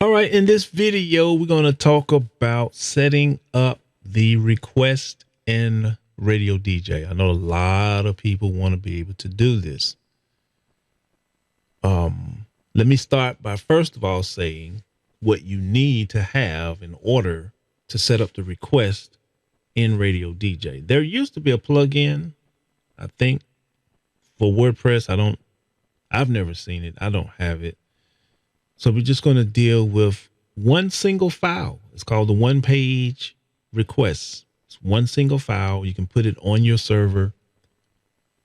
All right, in this video, we're going to talk about setting up the request in RadioDJ. I know a lot of people want to be able to do this. Let me start by first of all saying what you need to have in order to set up the request in RadioDJ. There used to be a plugin, I think, for WordPress. I've never seen it. I don't have it. So we're just going to deal with one single file. It's called the one page request. It's one single file. You can put it on your server.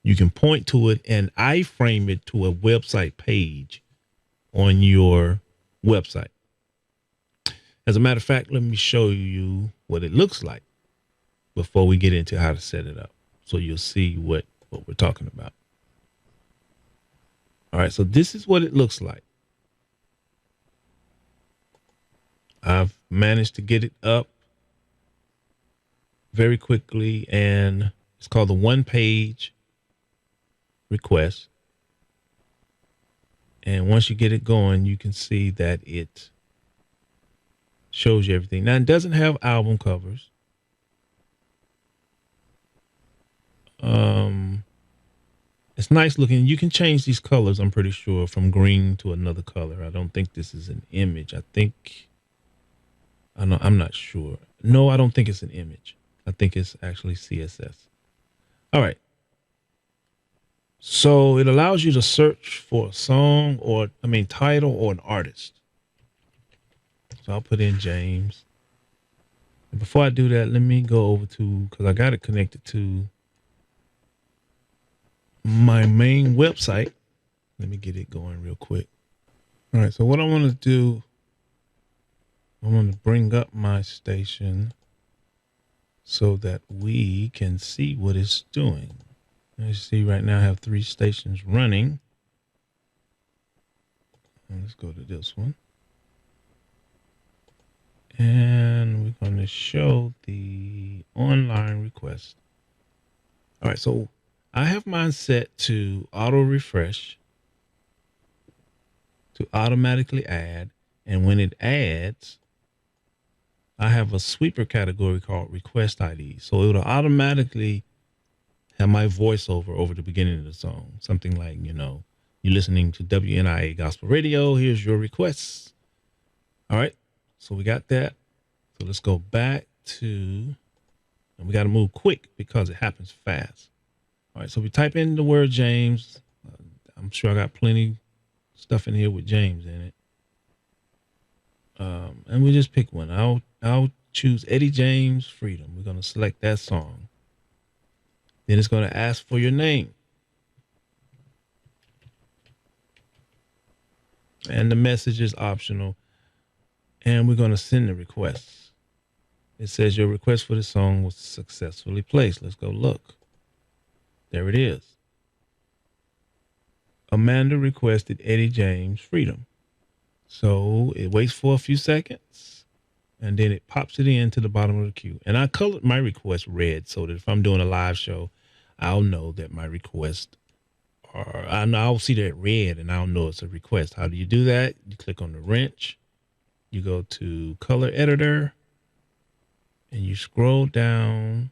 You can point to it and iframe it to a website page on your website. As a matter of fact, let me show you what it looks like before we get into how to set it up. So you'll see what we're talking about. All right. So this is what it looks like. I've managed to get it up very quickly, and it's called the one page request. And once you get it going, you can see that it shows you everything. Now, it doesn't have album covers. It's nice looking. You can change these colors, I'm pretty sure, from green to another color. I don't think this is an image. I'm not sure. No, I don't think it's an image. I think it's actually CSS. All right. So it allows you to search for a song title or an artist. So I'll put in James. And before I do that, let me go over because I got it connected to my main website. Let me get it going real quick. All right. So what I want to do, I want to bring up my station so that we can see what it's doing. As you see right now, I have 3 stations running. Let's go to this one. And we're going to show the online request. All right, so I have mine set to auto refresh, to automatically add. And when it adds, I have a sweeper category called request ID. So it'll automatically have my voiceover over the beginning of the song. Something like, you're listening to WNIA Gospel Radio. Here's your requests. All right. So we got that. So let's go back and we got to move quick because it happens fast. All right. So we type in the word James. I'm sure I got plenty stuff in here with James in it. And we just pick one. I'll choose Eddie James Freedom. We're going to select that song. Then it's going to ask for your name. And the message is optional. And we're going to send the request. It says your request for the song was successfully placed. Let's go look. There it is. Amanda requested Eddie James Freedom. So it waits for a few seconds and then it pops it into the bottom of the queue. And I colored my request red so that if I'm doing a live show, I'll know that my request, I'll see that red and I'll know it's a request. How do you do that? You click on the wrench, you go to color editor, and you scroll down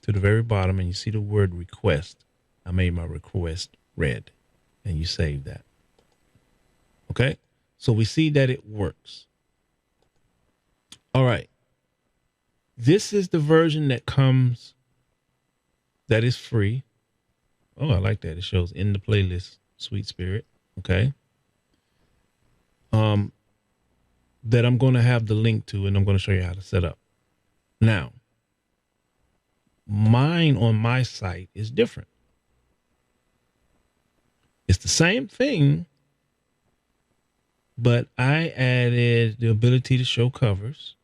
to the very bottom and you see the word request. I made my request red and you save that. Okay. So we see that it works. All right. This is the version that is free. Oh, I like that. It shows in the playlist, Sweet Spirit. Okay. That I'm going to have the link to, and I'm going to show you how to set up. Now, mine on my site is different. It's the same thing, but I added the ability to show covers.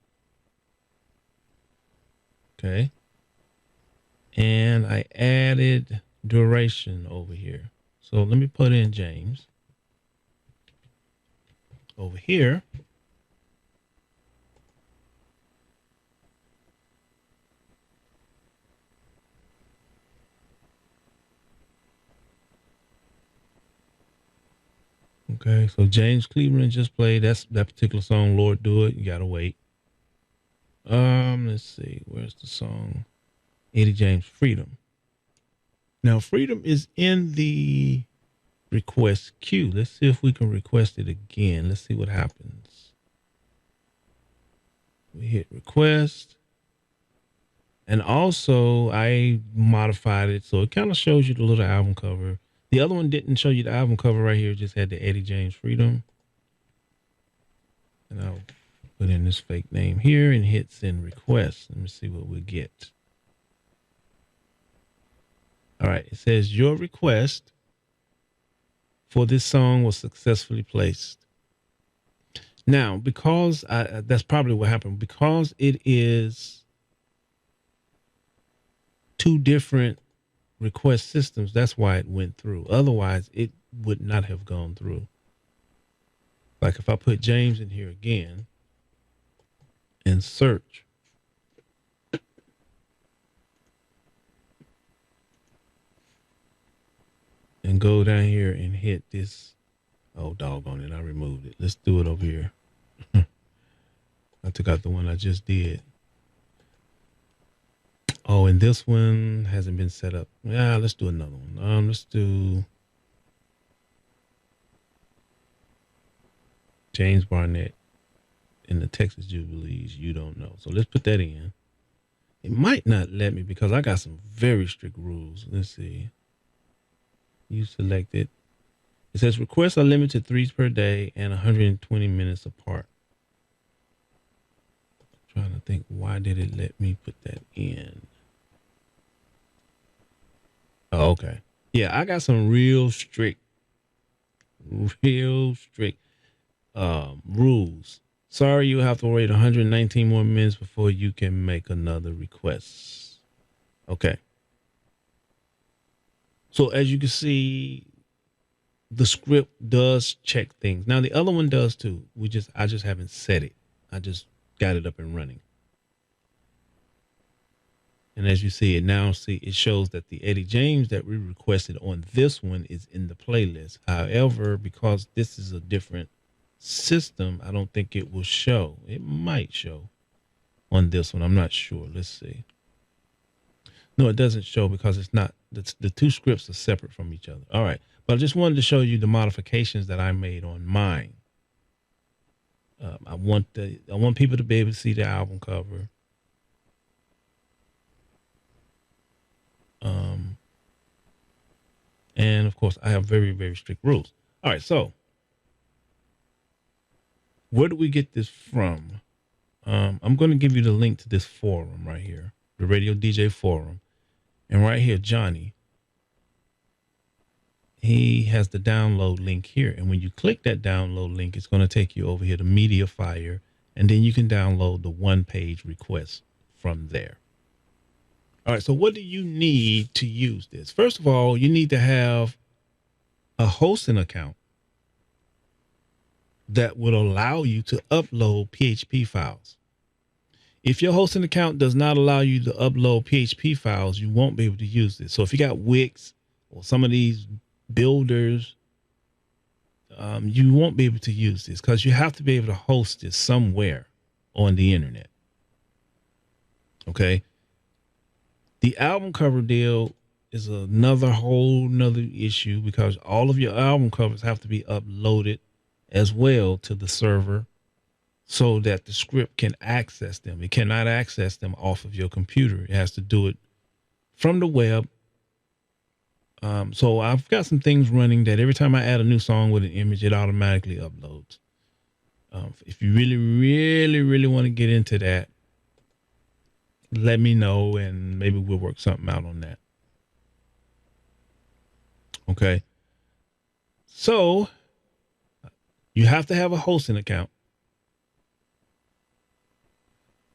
Okay. And I added duration over here. So let me put in James. Over here. Okay, so James Cleveland just played that particular song, Lord Do It. You gotta wait. Let's see, where's the song? Eddie James, Freedom. Now, Freedom is in the request queue. Let's see if we can request it again. Let's see what happens. We hit request. And also, I modified it so it kind of shows you the little album cover. The other one didn't show you the album cover right here. It just had the Eddie James Freedom. And I'll put in this fake name here and hit send request. Let me see what we get. All right. It says your request for this song was successfully placed. Now, because that's probably what happened, because it is two different request systems, that's why it went through. Otherwise, it would not have gone through. Like if I put James in here again and search, and go down here and hit this. Oh, doggone it. I removed it. Let's do it over here. I took out the one I just did. Oh, and this one hasn't been set up. Yeah, let's do another one. Let's do James Barnett in the Texas Jubilees. You don't know. So let's put that in. It might not let me because I got some very strict rules. Let's see. You selected. It says requests are limited to 3 per day and 120 minutes apart. I'm trying to think, why did it let me put that in? Oh, okay. Yeah, I got some real strict rules. Sorry, you have to wait 119 more minutes before you can make another request. Okay. So as you can see, the script does check things. Now the other one does too. I just haven't set it. I just got it up and running. And as you see it now, it shows that the Eddie James that we requested on this one is in the playlist. However, because this is a different system, I don't think it will show. It might show on this one. I'm not sure. Let's see. No, it doesn't show because it's not. The two scripts are separate from each other. All right. But I just wanted to show you the modifications that I made on mine. I want people to be able to see the album cover. And of course, I have very, very strict rules. All right. So where do we get this from? I'm going to give you the link to this forum right here, the RadioDJ forum. And right here, Johnny, he has the download link here. And when you click that download link, it's going to take you over here to Mediafire. And then you can download the one-page request from there. All right, so what do you need to use this? First of all, you need to have a hosting account that will allow you to upload PHP files. If your hosting account does not allow you to upload PHP files, you won't be able to use this. So if you got Wix or some of these builders, you won't be able to use this because you have to be able to host this somewhere on the internet. Okay. The album cover deal is another issue because all of your album covers have to be uploaded as well to the server so that the script can access them. It cannot access them off of your computer. It has to do it from the web. So I've got some things running that every time I add a new song with an image, it automatically uploads. If you really, really, really want to get into that, let me know and maybe we'll work something out on that. Okay. So you have to have a hosting account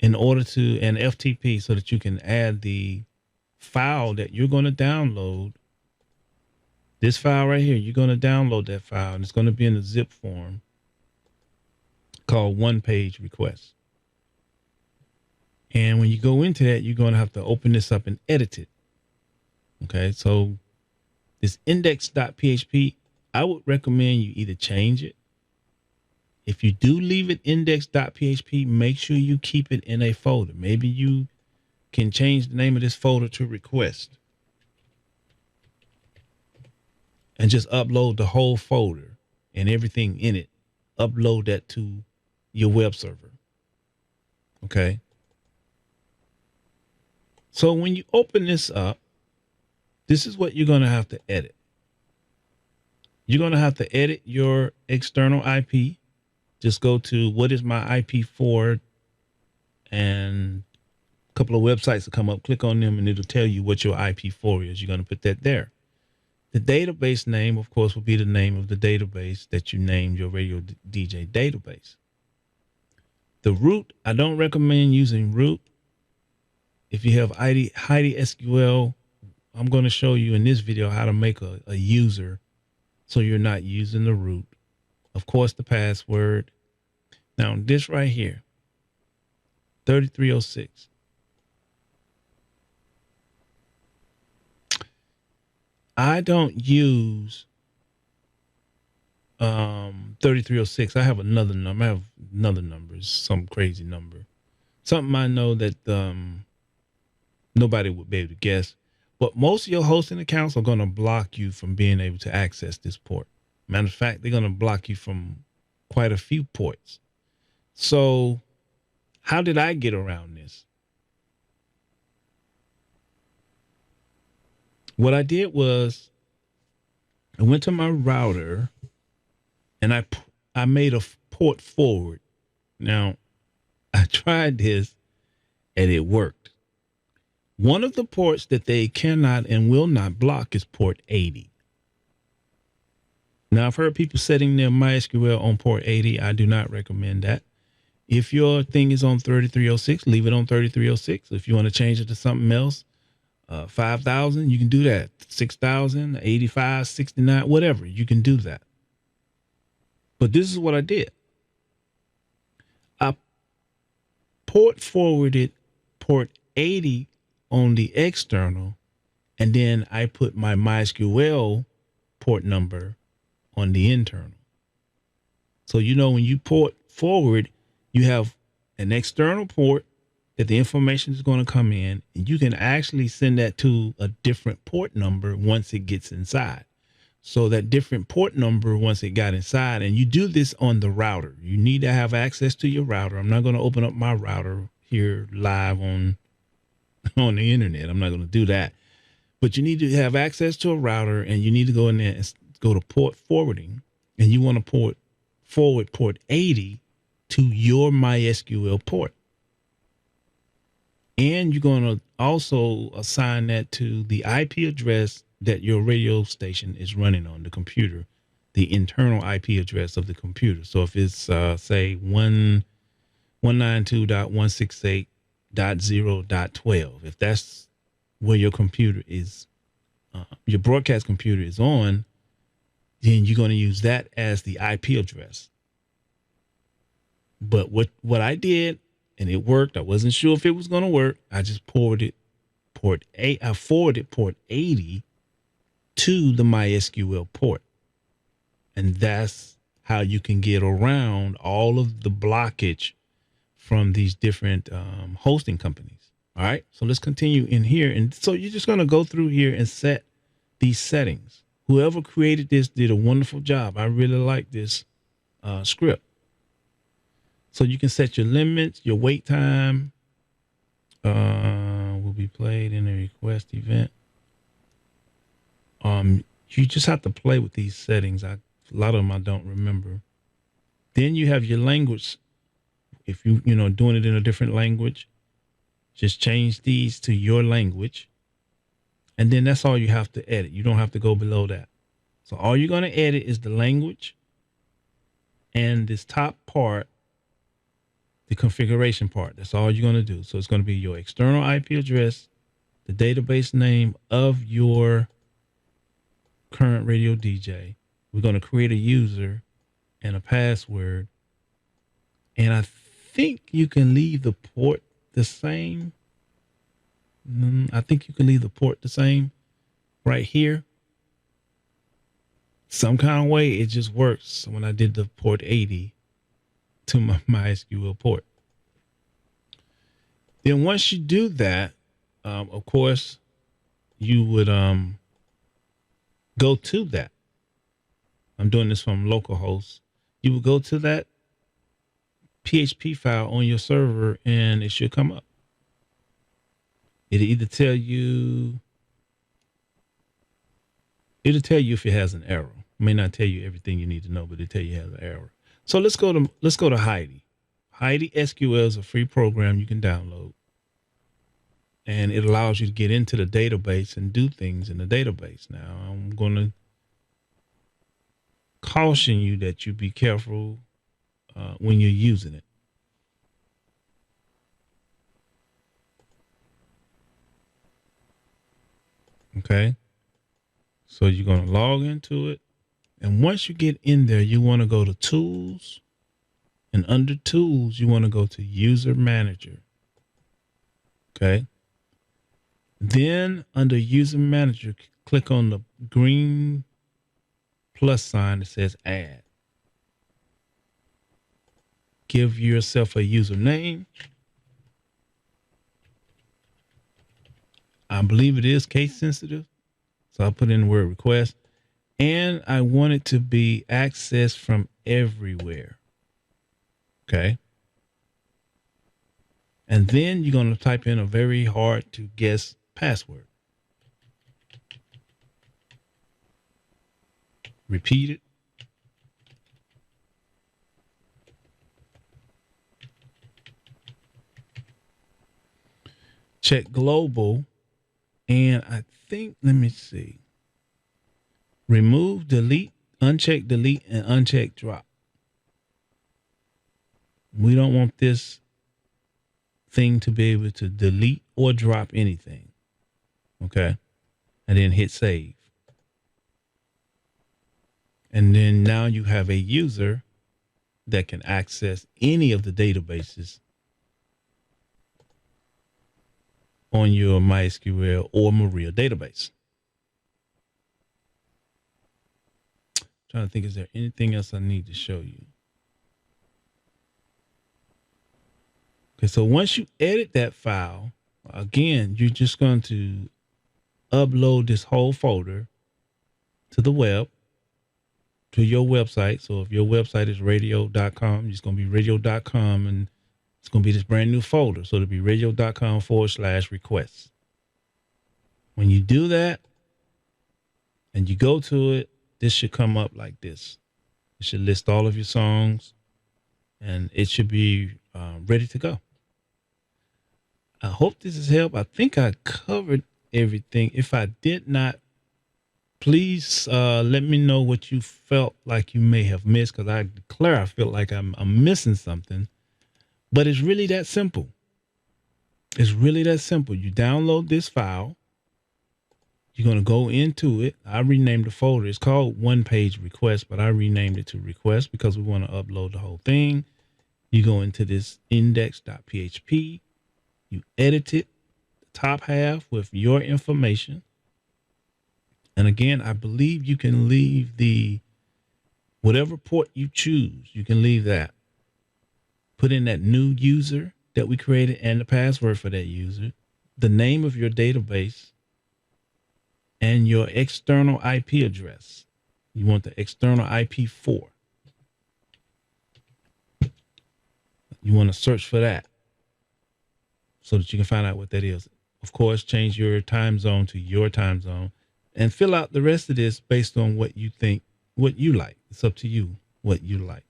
in order to, an FTP, so that you can add the file that you're going to download. This file right here, you're going to download that file and it's going to be in a zip form called one-page request. And when you go into that, you're going to have to open this up and edit it. Okay, so this index.php I would recommend you either change it. If you do leave it index.php, make sure you keep it in a folder. Maybe you can change the name of this folder to request and just upload the whole folder and everything in it. Upload that to your web server. Okay. So when you open this up, this is what you're going to have to edit. You're going to have to edit your external IP. Just go to what is my IP for, and a couple of websites will come up. Click on them and it'll tell you what your IP4 is. You're going to put that there. The database name, of course, will be the name of the database that you named your Radio DJ database. The root, I don't recommend using root. If you have Heidi SQL, I'm going to show you in this video how to make a user so you're not using the root. Of course, the password. Now, this right here, 3306. I don't use 3306. I have another number. I have another number. It's some crazy number. Something I know that nobody would be able to guess. But most of your hosting accounts are going to block you from being able to access this port. Matter of fact, they're going to block you from quite a few ports. So how did I get around this? What I did was I went to my router and I made a port forward. Now, I tried this and it worked. One of the ports that they cannot and will not block is port 80. Now, I've heard people setting their MySQL on port 80. I do not recommend that. If your thing is on 3306, leave it on 3306. If you want to change it to something else, 5,000, you can do that. 6,000, 85, 69, whatever, you can do that. But this is what I did. I port forwarded port 80 on the external, and then I put my MySQL port number on the internal. So, you know, when you port forward, you have an external port that the information is going to come in, and you can actually send that to a different port number once it gets inside. So that different port number, once it got inside, and you do this on the router, you need to have access to your router. I'm not going to open up my router here live on the internet. I'm not going to do that. But you need to have access to a router, and you need to go in there and go to port forwarding, and you want to forward port 80 to your MySQL port. And you're going to also assign that to the IP address that your radio station is running on the computer, the internal IP address of the computer. So if it's, say, 192.168.0.12, if that's where your computer is, your broadcast computer is on, then you're going to use that as the IP address. But what I did, and it worked, I wasn't sure if it was going to work, I just forwarded port 80 to the MySQL port. And that's how you can get around all of the blockage from these different hosting companies. All right, so let's continue in here. And so you're just going to go through here and set these settings. Whoever created this did a wonderful job. I really like this script. So you can set your limits, your wait time will be played in a request event. You just have to play with these settings. A lot of them I don't remember. Then you have your language. If you doing it in a different language, just change these to your language. And then that's all you have to edit. You don't have to go below that. So all you're going to edit is the language and this top part, the configuration part. That's all you're going to do. So it's going to be your external IP address, the database name of your current radio DJ. We're going to create a user and a password. And I think you can leave the port the same. I think you can leave the port the same right here. some kind of way, it just works when I did the port 80 to my MySQL port. Then once you do that, of course, you would go to that. I'm doing this from localhost. You would go to that PHP file on your server and it should come up. It'll either tell you if it has an error. It may not tell you everything you need to know, but it'll tell you it has an error. So let's go to Heidi. Heidi SQL is a free program you can download. And it allows you to get into the database and do things in the database. Now, I'm going to caution you that you be careful when you're using it. Okay. So you're going to log into it. And once you get in there, you want to go to Tools. And under Tools, you want to go to User Manager. Okay. Then under User Manager, click on the green plus sign that says Add. Give yourself a username. I believe it is case sensitive. So I'll put in the word request. And I want it to be accessed from everywhere. Okay. And then you're going to type in a very hard to guess password. Repeat it. Check global. And I think, let me see. Remove, delete, uncheck, delete, and uncheck drop. We don't want this thing to be able to delete or drop anything. Okay. And then hit save. And then now you have a user that can access any of the databases on your MySQL or Maria database. Trying to think, is there anything else I need to show you? Okay, so once you edit that file, again, you're just going to upload this whole folder to the web, to your website. So if your website is radio.com, it's going to be radio.com and it's going to be this brand new folder. So it'll be radio.com/requests. When you do that and you go to it, this should come up like this. It should list all of your songs and it should be ready to go. I hope this has helped. I think I covered everything. If I did not, please let me know what you felt like you may have missed, because I declare I feel like I'm missing something. But it's really that simple. It's really that simple. You download this file. You're going to go into it. I renamed the folder. It's called One Page Request, but I renamed it to Request because we want to upload the whole thing. You go into this index.php. You edit it, the top half with your information. And again, I believe you can leave the whatever port you choose. You can leave that. Put in that new user that we created and the password for that user, the name of your database, and your external IP address. You want the external IP4. You want to search for that so that you can find out what that is. Of course, change your time zone to your time zone and fill out the rest of this based on what you think, what you like. It's up to you what you like.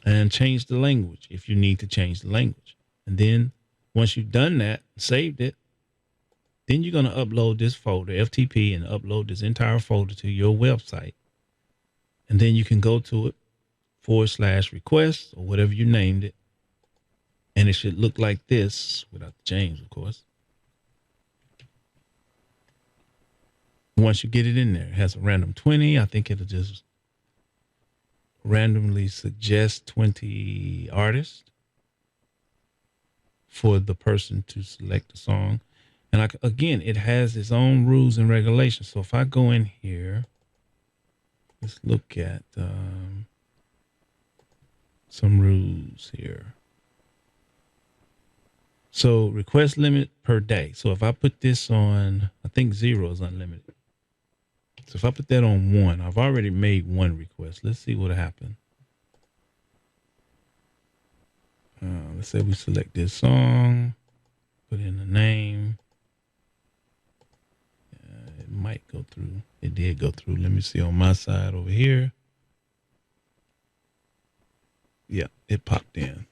And change the language if you need to change the language. And then once you've done that, saved it, then you're going to upload this folder, FTP, and upload this entire folder to your website. And then you can go to it, /request, or whatever you named it. And it should look like this without the change, of course. Once you get it in there, it has a random 20. I think it'll just randomly suggest 20 artists for the person to select a song. And again, it has its own rules and regulations. So if I go in here, let's look at some rules here. So request limit per day. So if I put this on, I think 0 is unlimited. So if I put that on 1, I've already made 1 request. Let's see what happened. Let's say we select this song, put in the name. It might go through. It did go through. Let me see on my side over here. Yeah, it popped in.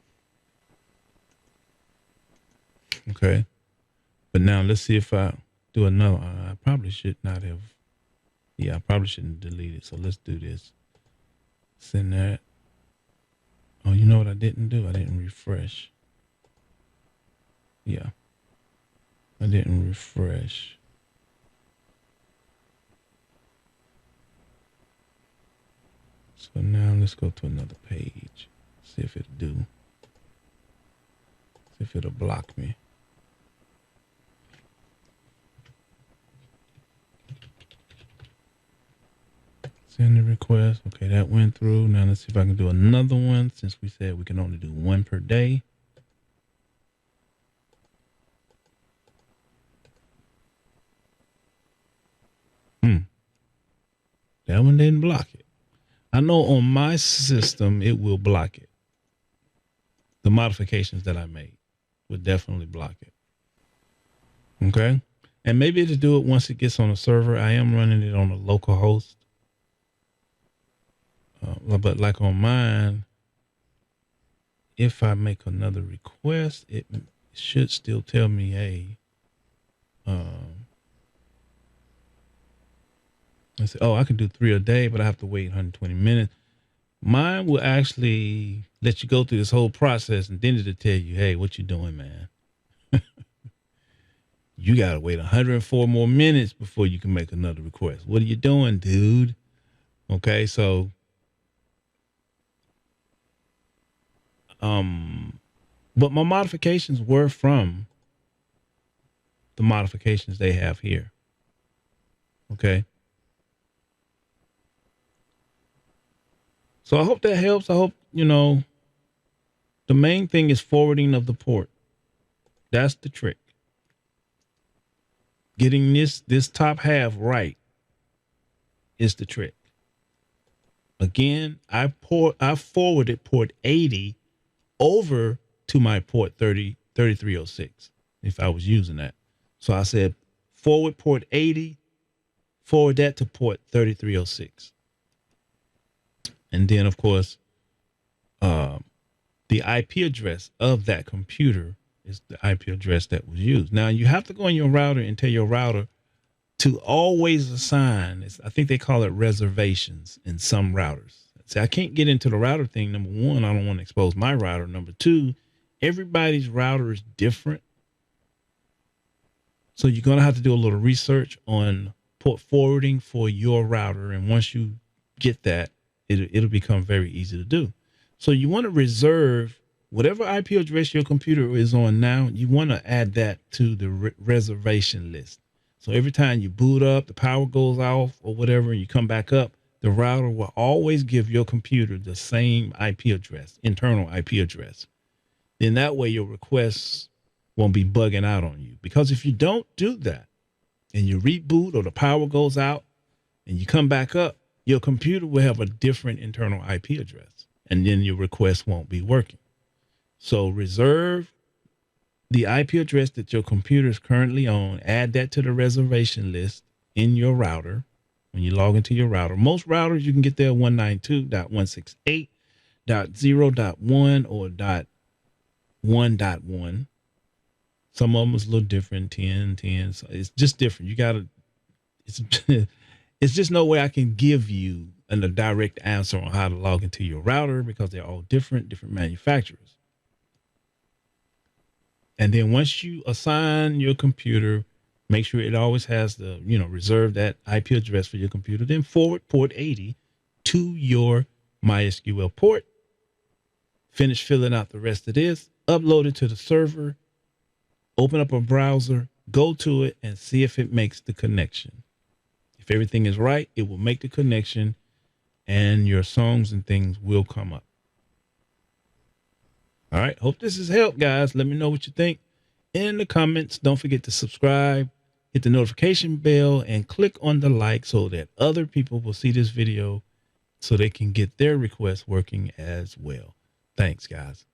Okay. But now let's see if I do another. I probably should not have. Yeah, I probably shouldn't delete it. So let's do this. Send that. Oh, you know what I didn't do? I didn't refresh. Yeah. I didn't refresh. So now let's go to another page. See if it'll do. See if it'll block me. Send the request. Okay, that went through. Now let's see if I can do another one since we said we can only do 1 per day. That one didn't block it. I know on my system it will block it. The modifications that I made would definitely block it. Okay. And maybe it'll do it once it gets on a server. I am running it on a local host. But like on mine, if I make another request, it should still tell me, hey, I say, oh, I can do 3 a day, but I have to wait 120 minutes. Mine will actually let you go through this whole process, and then it'll tell you, hey, what you doing, man? You got to wait 104 more minutes before you can make another request. What are you doing, dude? Okay, so but my modifications were from the modifications they have here. Okay. So I hope that helps. I hope, the main thing is forwarding of the port. That's the trick. Getting this top half right is the trick. Again, I forwarded port 80 over to my port 3306 if I was using that. So I said forward port 80, forward that to port 3306. And then, of course, the IP address of that computer is the IP address that was used. Now, you have to go in your router and tell your router to always assign, I think they call it reservations in some routers. See, I can't get into the router thing. Number one, I don't want to expose my router. Number two, everybody's router is different. So you're going to have to do a little research on port forwarding for your router. And once you get that, it'll become very easy to do. So you want to reserve whatever IP address your computer is on now, you want to add that to the reservation list. So every time you boot up, the power goes off or whatever, and you come back up, the router will always give your computer the same IP address, internal IP address. Then that way your requests won't be bugging out on you. Because if you don't do that and you reboot or the power goes out and you come back up, your computer will have a different internal IP address, and then your request won't be working. So reserve the IP address that your computer is currently on, add that to the reservation list in your router when you log into your router. Most routers, you can get there 192.168.0.1 or .1.1. Some of them is a little different, 10. So it's just different. You got to, it's just no way I can give you a direct answer on how to log into your router because they're all different manufacturers. And then once you assign your computer, make sure it always has the, reserve that IP address for your computer, then forward port 80 to your MySQL port, finish filling out the rest of this, upload it to the server, open up a browser, go to it and see if it makes the connection. If everything is right, it will make the connection and your songs and things will come up. All right. Hope this has helped, guys. Let me know what you think in the comments. Don't forget to subscribe, hit the notification bell, and click on the like so that other people will see this video so they can get their requests working as well. Thanks, guys.